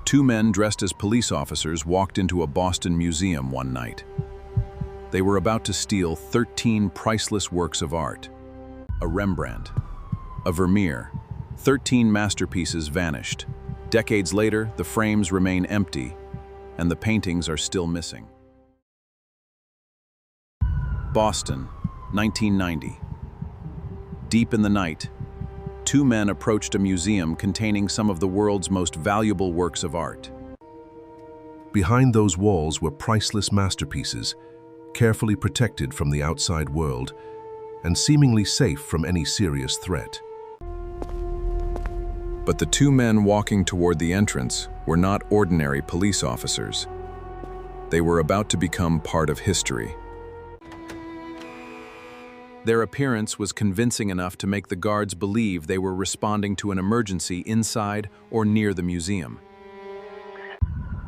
Two men dressed as police officers walked into a Boston museum one night. They were about to steal 13 priceless works of art. A Rembrandt, a Vermeer, 13 masterpieces vanished. Decades later, the frames remain empty, and the paintings are still missing. Boston, 1990. Deep in the night, two men approached a museum containing some of the world's most valuable works of art. Behind those walls were priceless masterpieces, carefully protected from the outside world and seemingly safe from any serious threat. But the two men walking toward the entrance were not ordinary police officers. They were about to become part of history. Their appearance was convincing enough to make the guards believe they were responding to an emergency inside or near the museum.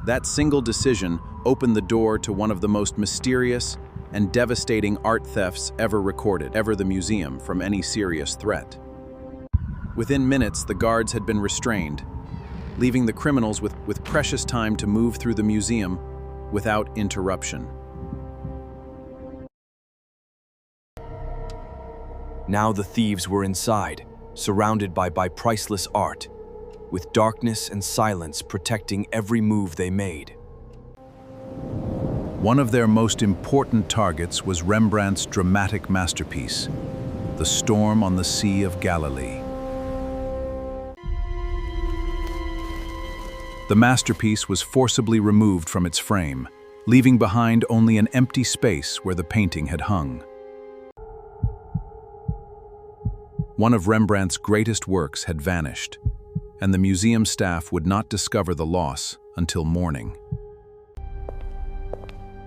That single decision opened the door to one of the most mysterious and devastating art thefts ever recorded, the museum from any serious threat. Within minutes, the guards had been restrained, leaving the criminals with precious time to move through the museum without interruption. Now the thieves were inside, surrounded by priceless art, with darkness and silence protecting every move they made. One of their most important targets was Rembrandt's dramatic masterpiece, The Storm on the Sea of Galilee. The masterpiece was forcibly removed from its frame, leaving behind only an empty space where the painting had hung. One of Rembrandt's greatest works had vanished, and the museum staff would not discover the loss until morning.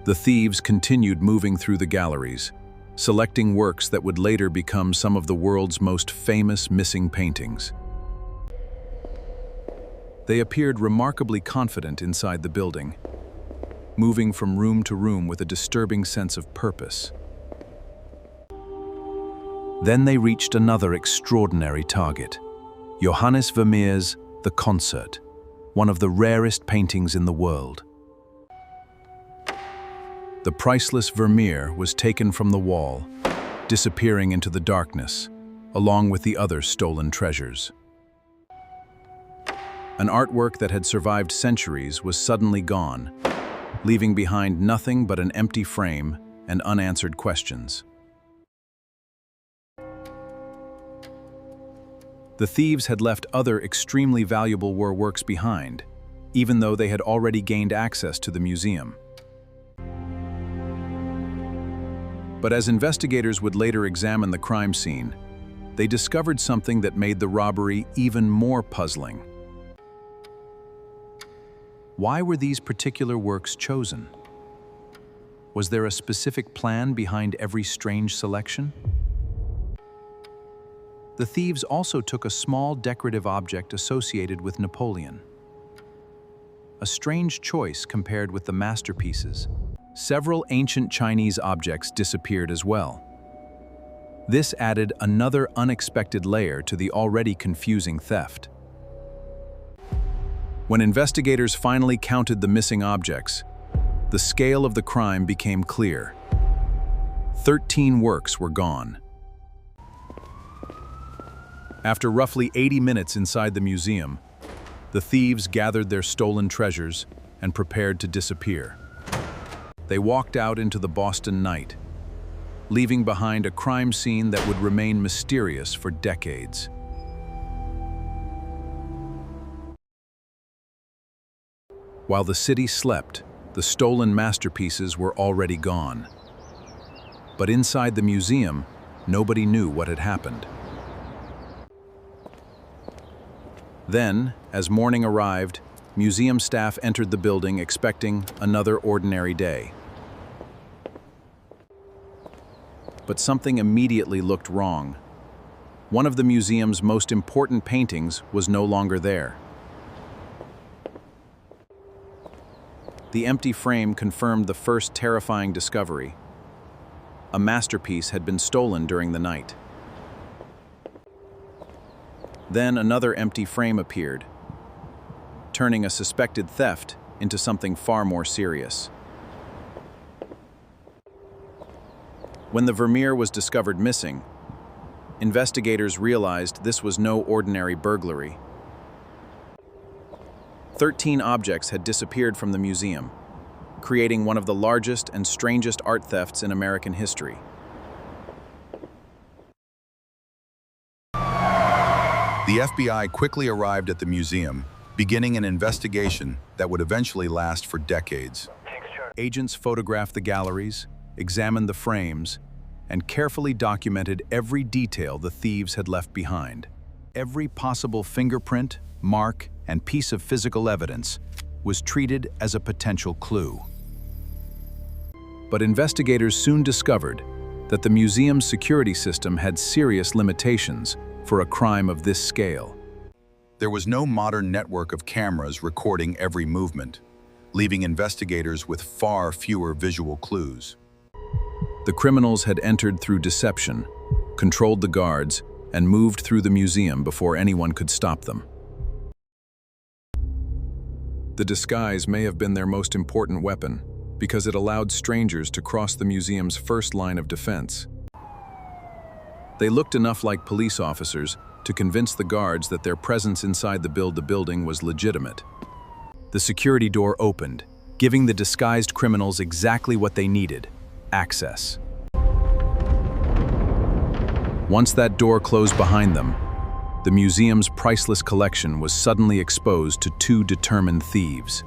The thieves continued moving through the galleries, selecting works that would later become some of the world's most famous missing paintings. They appeared remarkably confident inside the building, moving from room to room with a disturbing sense of purpose. Then they reached another extraordinary target, Johannes Vermeer's The Concert, one of the rarest paintings in the world. The priceless Vermeer was taken from the wall, disappearing into the darkness, along with the other stolen treasures. An artwork that had survived centuries was suddenly gone, leaving behind nothing but an empty frame and unanswered questions. The thieves had left other extremely valuable works behind, even though they had already gained access to the museum. But as investigators would later examine the crime scene, they discovered something that made the robbery even more puzzling. Why were these particular works chosen? Was there a specific plan behind every strange selection? The thieves also took a small decorative object associated with Napoleon. A strange choice compared with the masterpieces. Several ancient Chinese objects disappeared as well. This added another unexpected layer to the already confusing theft. When investigators finally counted the missing objects, the scale of the crime became clear. 13 works were gone. After roughly 80 minutes inside the museum, the thieves gathered their stolen treasures and prepared to disappear. They walked out into the Boston night, leaving behind a crime scene that would remain mysterious for decades. While the city slept, the stolen masterpieces were already gone. But inside the museum, nobody knew what had happened. Then, as morning arrived, museum staff entered the building expecting another ordinary day. But something immediately looked wrong. One of the museum's most important paintings was no longer there. The empty frame confirmed the first terrifying discovery. A masterpiece had been stolen during the night. Then another empty frame appeared. turning a suspected theft into something far more serious. When the Vermeer was discovered missing, investigators realized this was no ordinary burglary. 13 objects had disappeared from the museum, creating one of the largest and strangest art thefts in American history. The FBI quickly arrived at the museum, beginning an investigation that would eventually last for decades. Agents photographed the galleries, examined the frames, and carefully documented every detail the thieves had left behind. Every possible fingerprint, mark, and piece of physical evidence was treated as a potential clue. But investigators soon discovered that the museum's security system had serious limitations for a crime of this scale. There was no modern network of cameras recording every movement, leaving investigators with far fewer visual clues. The criminals had entered through deception, controlled the guards, and moved through the museum before anyone could stop them. The disguise may have been their most important weapon, because it allowed strangers to cross the museum's first line of defense. They looked enough like police officers to convince the guards that their presence inside the building was legitimate. The security door opened, giving the disguised criminals exactly what they needed: access. Once that door closed behind them, the museum's priceless collection was suddenly exposed to two determined thieves.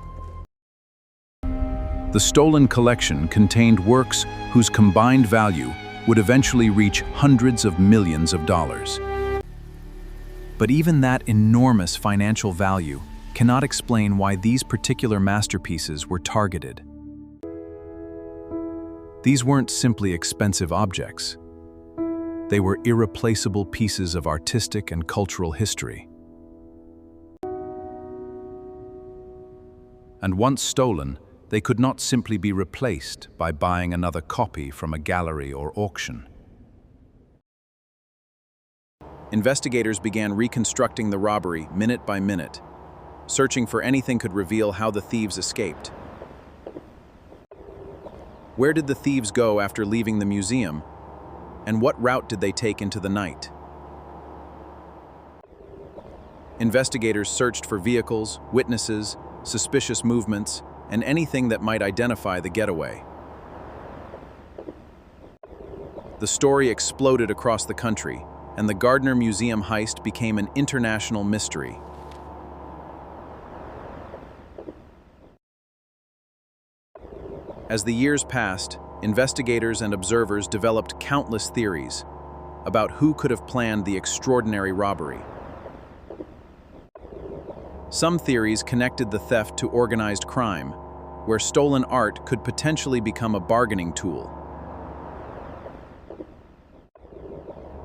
The stolen collection contained works whose combined value would eventually reach hundreds of millions of dollars. But even that enormous financial value cannot explain why these particular masterpieces were targeted. These weren't simply expensive objects. They were irreplaceable pieces of artistic and cultural history. And once stolen, they could not simply be replaced by buying another copy from a gallery or auction. Investigators began reconstructing the robbery minute by minute, searching for anything could reveal how the thieves escaped. Where did the thieves go after leaving the museum? And what route did they take into the night? Investigators searched for vehicles, witnesses, suspicious movements, and anything that might identify the getaway. The story exploded across the country, and the Gardner Museum heist became an international mystery. As the years passed, investigators and observers developed countless theories about who could have planned the extraordinary robbery. Some theories connected the theft to organized crime, where stolen art could potentially become a bargaining tool.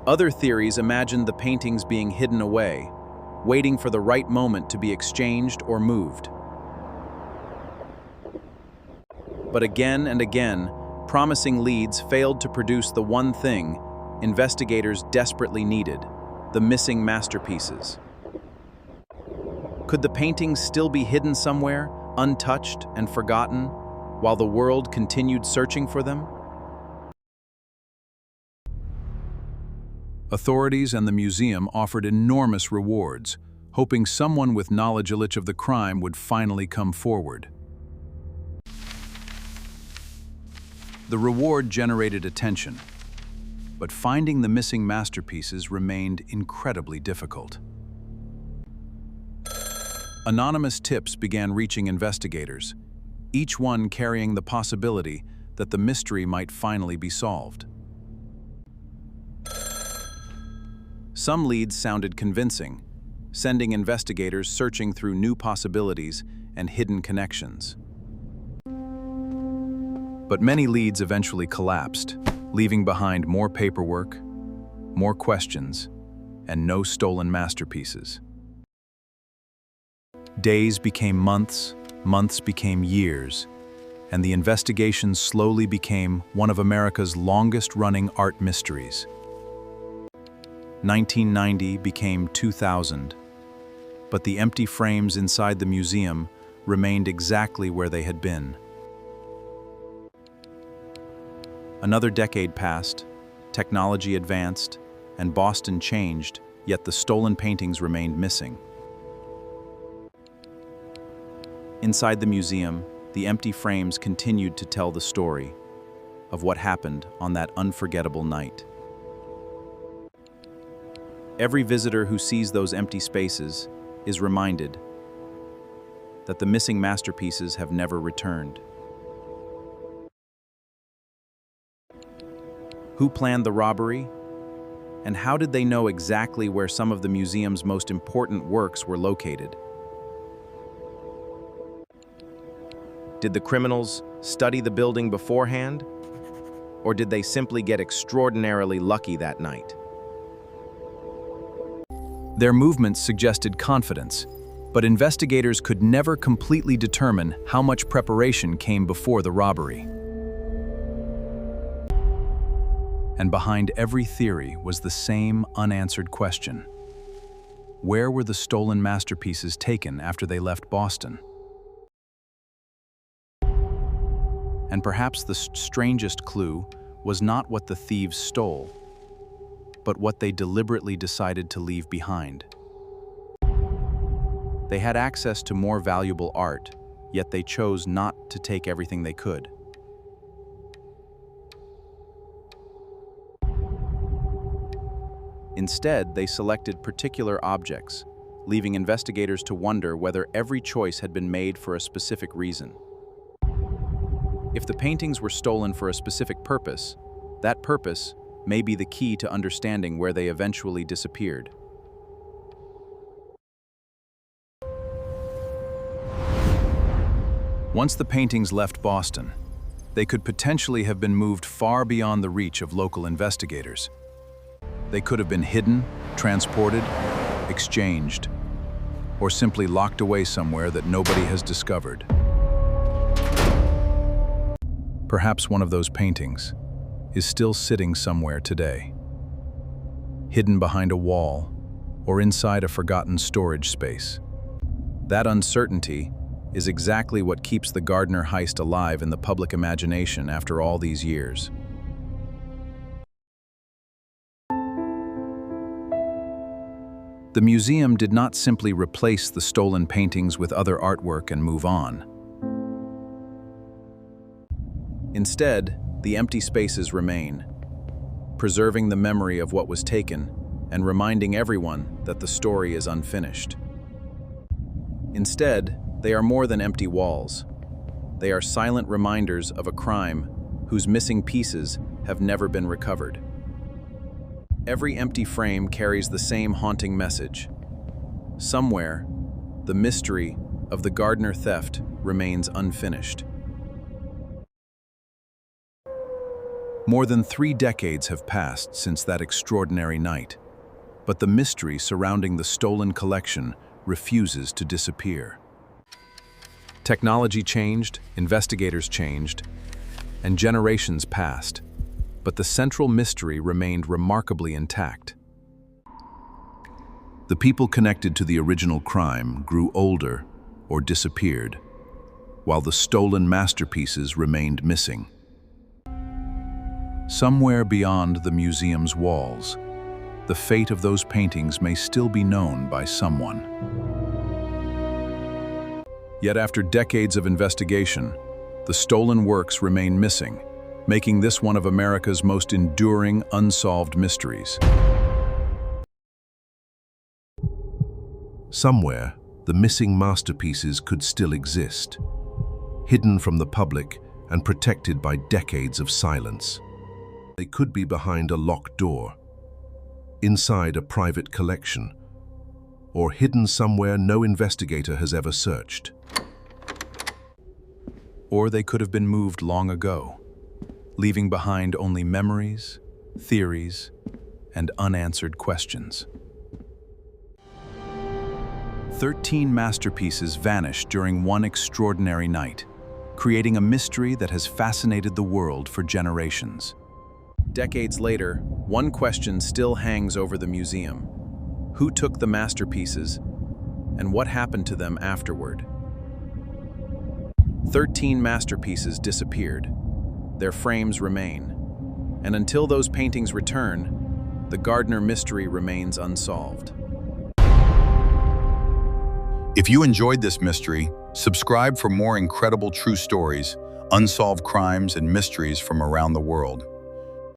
Other theories imagined the paintings being hidden away, waiting for the right moment to be exchanged or moved. But again and again, promising leads failed to produce the one thing investigators desperately needed: the missing masterpieces. Could the paintings still be hidden somewhere, untouched and forgotten, while the world continued searching for them? Authorities and the museum offered enormous rewards, hoping someone with knowledge of the crime would finally come forward. The reward generated attention, but finding the missing masterpieces remained incredibly difficult. Anonymous tips began reaching investigators, each one carrying the possibility that the mystery might finally be solved. Some leads sounded convincing, sending investigators searching through new possibilities and hidden connections. But many leads eventually collapsed, leaving behind more paperwork, more questions, and no stolen masterpieces. Days became months, months became years, and the investigation slowly became one of America's longest-running art mysteries. 1990 became 2000, but the empty frames inside the museum remained exactly where they had been. Another decade passed, technology advanced, and Boston changed, yet the stolen paintings remained missing. Inside the museum, the empty frames continued to tell the story of what happened on that unforgettable night. Every visitor who sees those empty spaces is reminded that the missing masterpieces have never returned. Who planned the robbery? And how did they know exactly where some of the museum's most important works were located? Did the criminals study the building beforehand? Or did they simply get extraordinarily lucky that night? Their movements suggested confidence, but investigators could never completely determine how much preparation came before the robbery. And behind every theory was the same unanswered question. Where were the stolen masterpieces taken after they left Boston? And perhaps the strangest clue was not what the thieves stole, but what they deliberately decided to leave behind. They had access to more valuable art, yet they chose not to take everything they could. Instead, they selected particular objects, leaving investigators to wonder whether every choice had been made for a specific reason. If the paintings were stolen for a specific purpose, that purpose may be the key to understanding where they eventually disappeared. Once the paintings left Boston, they could potentially have been moved far beyond the reach of local investigators. They could have been hidden, transported, exchanged, or simply locked away somewhere that nobody has discovered. Perhaps one of those paintings is still sitting somewhere today, hidden behind a wall or inside a forgotten storage space. That uncertainty is exactly what keeps the Gardner heist alive in the public imagination after all these years. The museum did not simply replace the stolen paintings with other artwork and move on. Instead, the empty spaces remain, preserving the memory of what was taken and reminding everyone that the story is unfinished. Instead, they are more than empty walls. They are silent reminders of a crime whose missing pieces have never been recovered. Every empty frame carries the same haunting message. Somewhere, the mystery of the Gardner theft remains unfinished. More than 3 decades have passed since that extraordinary night, but the mystery surrounding the stolen collection refuses to disappear. Technology changed, investigators changed, and generations passed, but the central mystery remained remarkably intact. The people connected to the original crime grew older or disappeared, while the stolen masterpieces remained missing. Somewhere beyond the museum's walls, the fate of those paintings may still be known by someone. Yet after decades of investigation, the stolen works remain missing, making this one of America's most enduring unsolved mysteries. Somewhere, the missing masterpieces could still exist, hidden from the public and protected by decades of silence. They could be behind a locked door, inside a private collection, or hidden somewhere no investigator has ever searched. Or they could have been moved long ago, leaving behind only memories, theories, and unanswered questions. 13 masterpieces vanished during one extraordinary night, creating a mystery that has fascinated the world for generations. Decades later, one question still hangs over the museum. Who took the masterpieces, and what happened to them afterward. 13 masterpieces disappeared. Their frames remain. And until those paintings return, the Gardner mystery remains unsolved. If you enjoyed this mystery, subscribe for more incredible true stories, unsolved crimes, and mysteries from around the world.